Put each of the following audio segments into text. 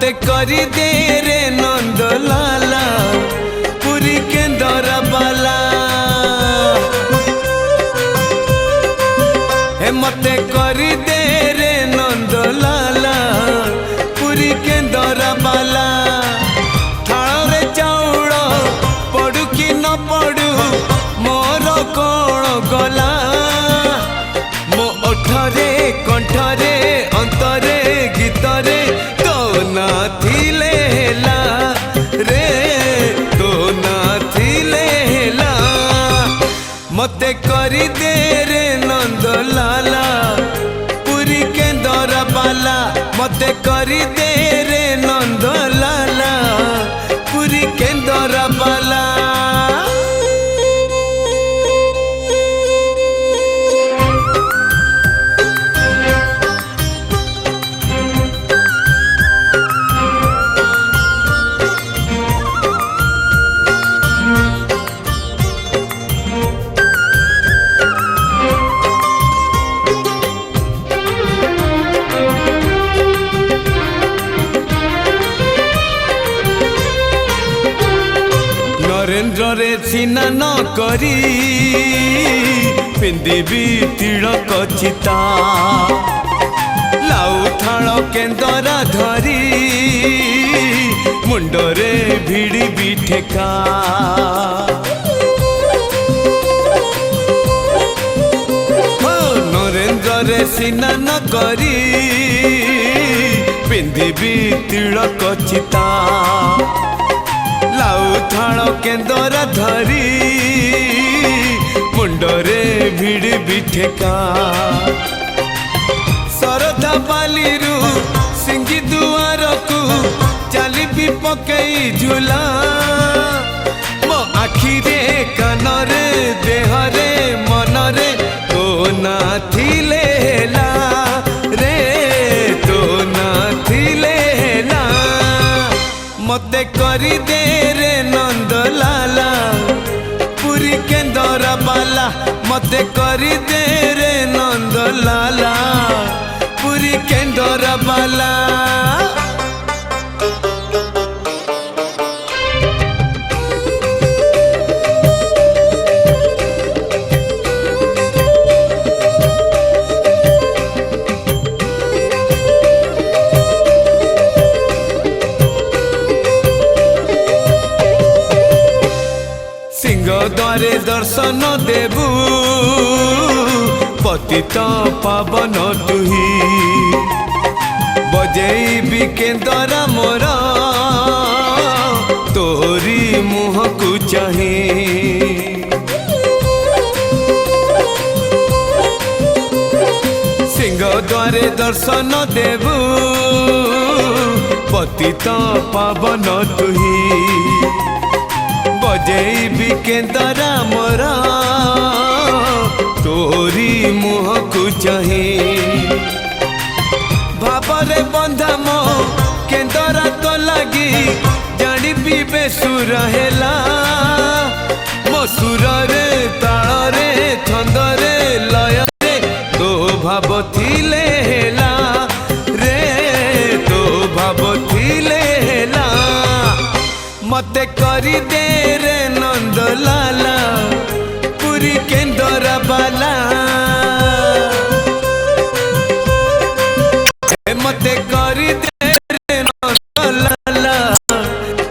मते करी दे रे नंद लाला पुरी केंदर बाला हे मते करी दे रे नंद लाला पुरी केंदर बाला थाल रे चाउल पड़ू कि न पड़ू मोर कौन गला मो ओठरे कंठरे अंतरे गीतरे तो ना थिले हेला रे तो ना थिले हेला मते करी दे रे नंद लाला पुरी केंदर बाला मते करी दे रे नंद लाला पुरी केंदर बाला नरेंद्र रे सिना न करी पिंदिबी तिलक चिता लाउ थाल केंदरा धरी मुंडरे भिड़ी भी ठेका नरेंद्र रे सिना न करी पिंदिबी तिलक चिता लाउ थाल केंदर धरी मुंडरे भिड़ी भी ठेका सरधा बालीरू सिंगी दुआर को चाली भी पकई झूला मो आखिरे कानरे देहरे मनरे तो ना थिले हेला रे तो ना थिले हेला मते करी दे रे नंद लाला पुरी केंदर बाला मते करी दे रे नंद लाला पुरी केंदर बाला द्वारे दर्शन देबू पतित पावन तुही बजेई भी केंदर मोर तोरी मुह को चाही सिंह द्वारे दर्शन देबू पतित पावन तुही बजेई भी केंदर मोर तोरी मुह को चाही भावरे बंधा मो केंदर तो लगी जानी भी बेसुर हेला मो सुर रे ताल रे छंद रे लय रे तो भाव थिले हेला रे तो भाव थिले हेला मते करी दे रे नंद लाला पुरी केंदर बाला मते करी दे रे नंद लाला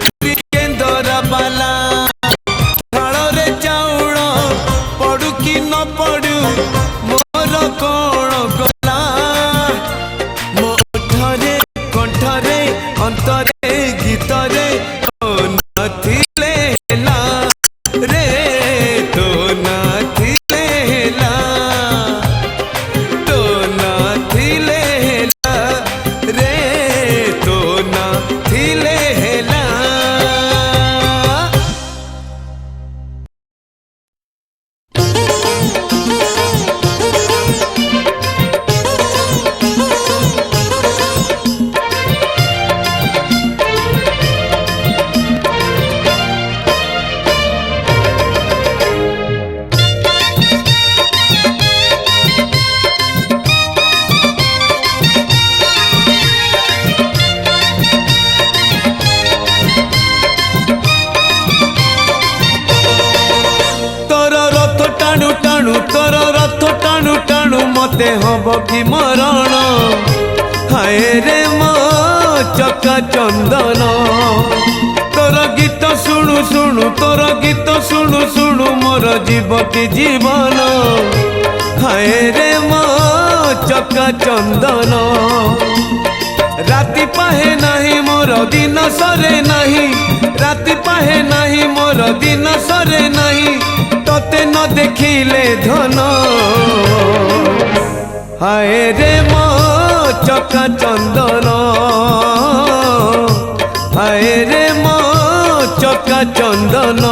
पुरी केंदर बाला थाल रे चाउल पड़ू कि न पड़ू मोर कौन गला मो ओठरे कंठरे अंतरे गीतरे थिले हेला मते हब कि मरण हाय रे मो चका चंदन तोर गीत शुणु शुणु तोर गीत शुणु शुणु मोर जीव कि जीवन हाय रे मो चका चंदन राति पाहे नहीं मोर दिन सरे नहीं राति पाहे नहीं मोर दिन सरे नहीं तोते न देखिले धन हाय रे मो चका चंदन हाय रे मो चका चंदन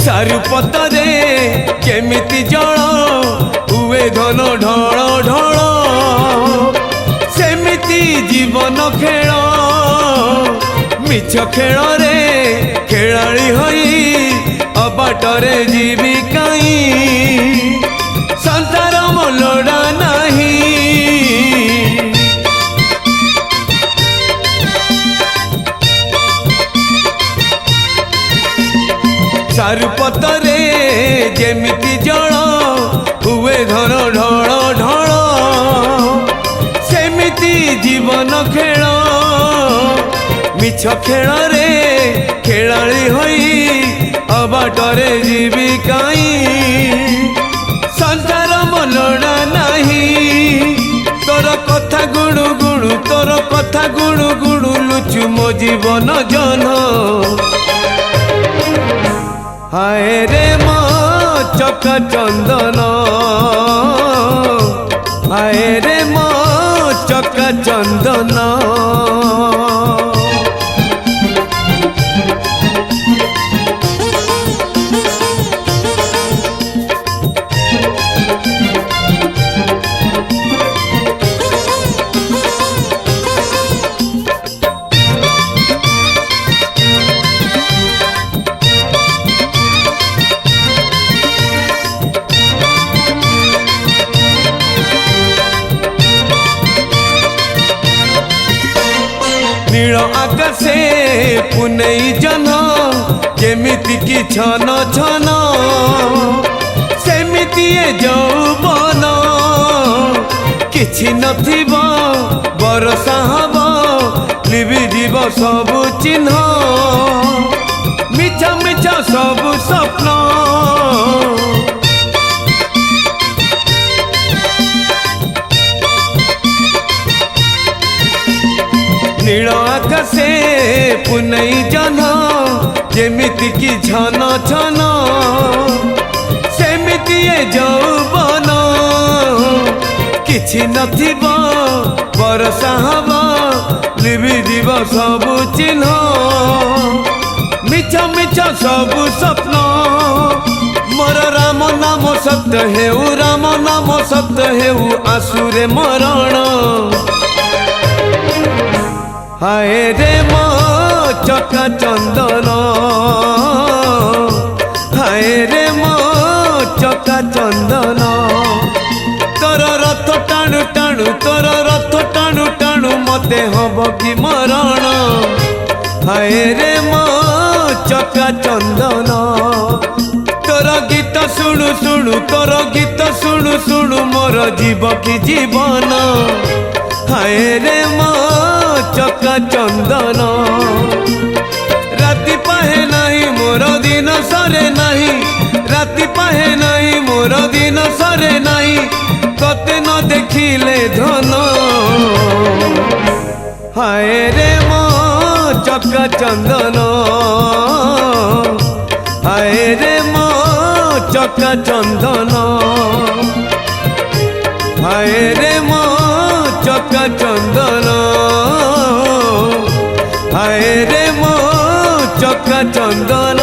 चारुपतरे केमिति जल हुए धन ढल ढल सेमिति जीवन खेल मिछ खेल रे खेलाड़ी होई अबाटरे जीवी काई संसार मोलड़ा नहीं चारुपतरे जेमिति जल हुए धन ढल ढल सेमिति जीवन खेल मिछ खेल रे खेलाड़ी होई अबाटरे जीवी काई संसार मोलड़ा नहीं तोर कथा गुणु गुणु तोर कथा गुणु गुणु लुचु मो जीवन जन हाय रे मो चका चंदन हाय रे मो चका चंदन नील आकाशे पुनई जन जेमिति की छन छन सेमिति यौवन किछि नथिब बरसा हब लिबि जीव सबु चिन्ह मिछ मिछ सबु स्वप्न नील आकाशे पुनई जन जेमिति की छन छन सेमिति यौवन किछि नथिब बरसा हब लिबि जीव सबु चिन्ह मिछ मिछ सबु स्वप्न मोर राम नाम सत्य हेउ राम नाम सत्य हेउ आसुरे मरण हाय रे मो चका चंदन हाय रे मो चका चंदन तोर रथ टाणु टाणु तोर रथ टाणु टाणु मते हब कि मरण हाय रे मो चका चंदन तोर गीत शुणु शुणु तोर गीत शुणु शुणु मोर जीव कि जीवन हाय रे मो चका चंदन राति पाहे नहीं मोर दिन सरे नहीं राति पाहे नहीं मोर दिन सरे नहीं कते न देखिले धन हाय रे मो चका चंदन हाय रे मो चका चंदन हाय रे मो चका चंदन हाय रे मो चका चंदन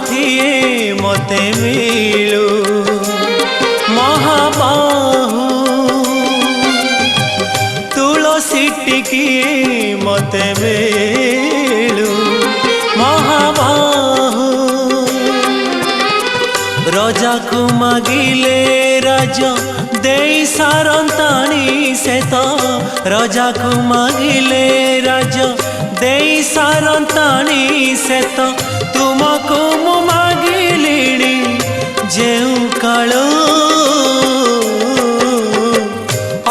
मुठिए मते मिलू महाबाहु तुलसी टिकिए मते मिलू महाबाहु रजा को मागिले राजा दे सारंताणी से तो रजा को मागिले राजा दे सारंताणी से तो तुमको मु मागिली जेउ काल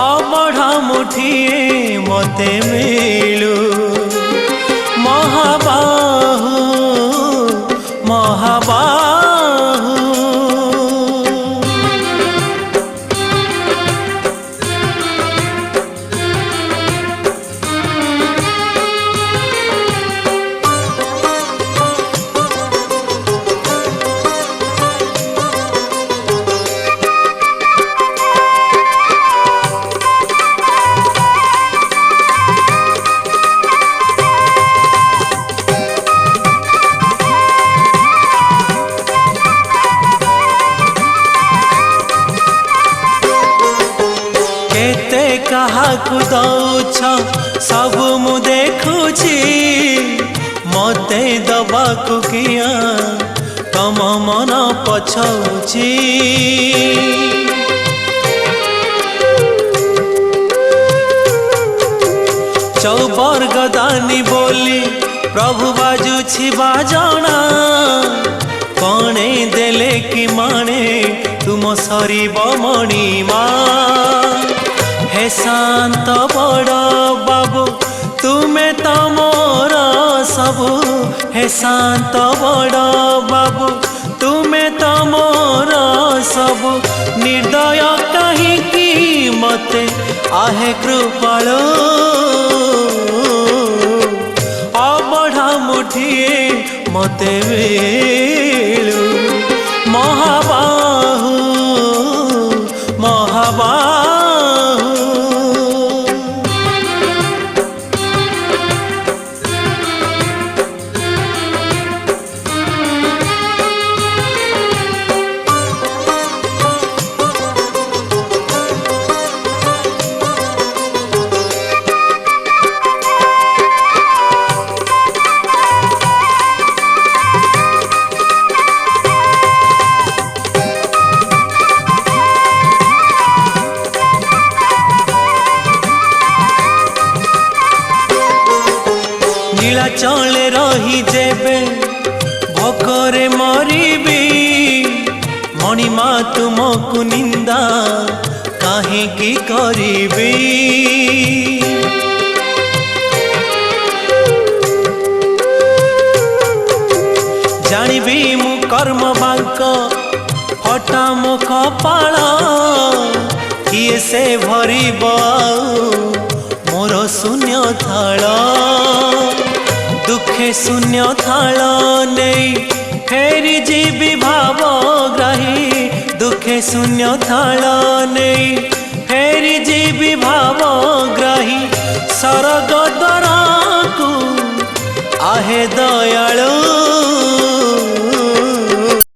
अबढ़ा मुठिए मते मिलू महाबाहु महाबाहु काहाकु दौछ सब मु देखुची मते दबाकु किया तम मन पछौची चौबर गदानी बोली प्रभु बाजुछि बाजना कणे देले कि माने तुम सरीब मणिमा हे शांत बड़ बाबू तुम्हें तो मोर सबू हे शांत बड़ बाबू तुम्हें तो मोर सबू निर्दय कहीं मते आहे कृपाल अबढ़ा मुठिए मते मिलू महाबाहु महाबाहु नीलाचले रही जेबे भोकरे मरीबी मणिमा तुमको निंदा काहे की करीबी जानिबी मु कर्म बांक हटा मो कपाल किए से भरीब मोर शून्य थाल दुखे शून्य थाल नहीं फेरी जीवी भावग्राही दुखे शून्य थाल नहीं फेरी जीवी भावग्राही सरग द्वारा को आहे दयालु